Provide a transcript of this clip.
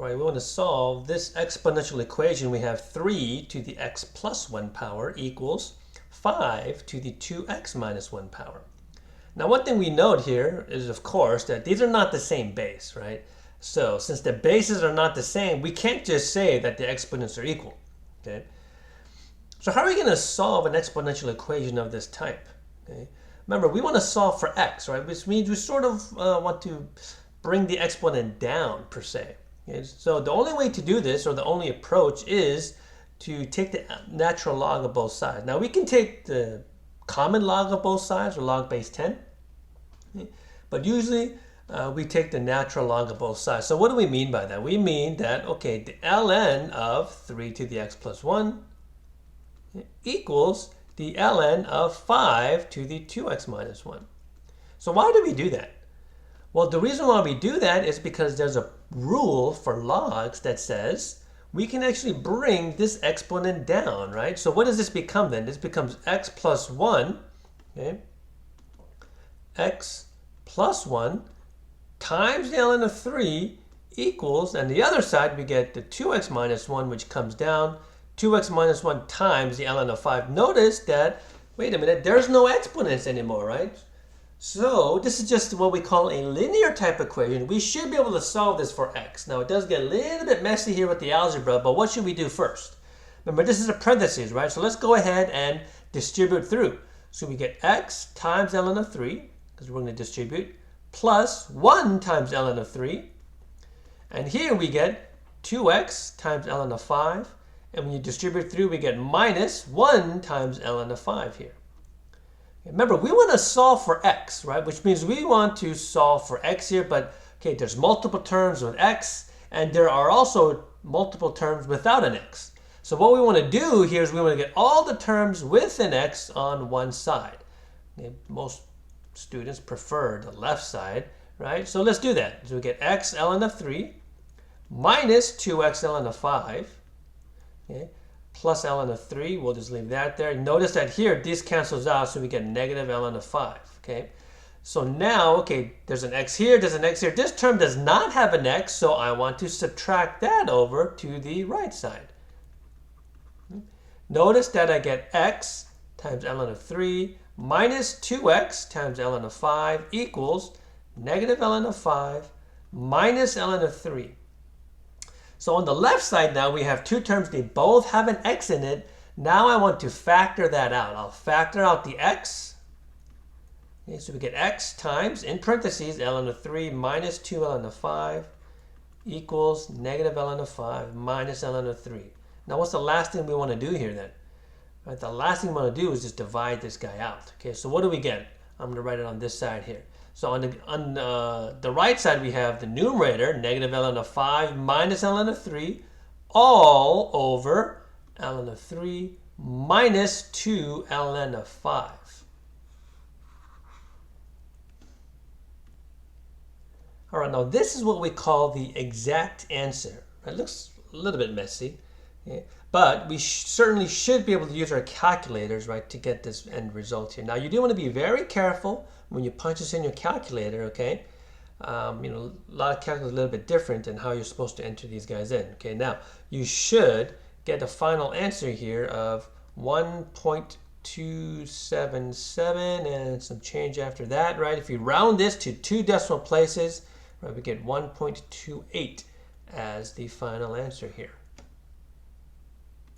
right, we want to solve this exponential equation. We have 3 to the x plus 1 power equals 5 to the 2x minus 1 power. Now, one thing we note here is, of course, that these are not the same base, right? So since the bases are not the same, we can't just say that the exponents are equal, okay? So how are we going to solve an exponential equation of this type? Okay? Remember, we want to solve for x, right? Which means we sort of want to bring the exponent down, per se. Okay? So the only way to do this, or the only approach, is to take the natural log of both sides. Now, we can take the common log of both sides, or log base 10. Okay? But usually, we take the natural log of both sides. So what do we mean by that? We mean that, okay, the ln of 3 to the x plus 1 equals the ln of 5 to the 2x minus 1. So why do we do that? Well, the reason why we do that is because there's a rule for logs that says we can actually bring this exponent down, right? So what does this become then? This becomes x plus 1, okay? X plus 1 times the ln of 3 equals, and the other side we get the 2x minus 1, which comes down, 2x minus 1 times the ln of 5. Notice that, wait a minute, there's no exponents anymore, right? So this is just what we call a linear type equation. We should be able to solve this for x. Now, it does get a little bit messy here with the algebra, but what should we do first? Remember, this is a parentheses, right? So let's go ahead and distribute through. So we get x times ln of 3, because we're going to distribute, plus 1 times ln of 3. And here we get 2x times ln of 5. And when you distribute through, we get minus 1 times ln of 5 here. Remember, we want to solve for x, right? Which means we want to solve for x here, but okay, there's multiple terms with x, and there are also multiple terms without an x. So what we want to do here is we want to get all the terms with an x on one side. Okay, most students prefer the left side, right? So let's do that. So we get x ln of 3 minus 2x ln of 5. Okay, plus ln of 3, we'll just leave that there. Notice that here, this cancels out, so we get negative ln of 5. Okay, so now, okay, there's an x here, there's an x here. This term does not have an x, so I want to subtract that over to the right side. Notice that I get x times ln of 3 minus 2x times ln of 5 equals negative ln of 5 minus ln of 3. So on the left side now, we have two terms. They both have an x in it. Now I want to factor that out. I'll factor out the x. Okay, so we get x times, in parentheses, ln of 3 minus 2 ln of 5 equals negative ln of 5 minus ln of 3. Now what's the last thing we want to do here then? Right, the last thing we want to do is just divide this guy out. Okay, so what do we get? I'm going to write it on this side here. So on the right side, we have the numerator, negative ln of 5 minus ln of 3, all over ln of 3 minus 2 ln of 5. All right, now this is what we call the exact answer. It looks a little bit messy, okay? But we certainly should be able to use our calculators, right, to get this end result here. Now, you do want to be very careful when you punch this in your calculator, okay? You know, a lot of calculators are a little bit different in how you're supposed to enter these guys in, okay? Now, you should get a final answer here of 1.277 and some change after that, right? If you round this to 2 decimal places, right, we get 1.28 as the final answer here.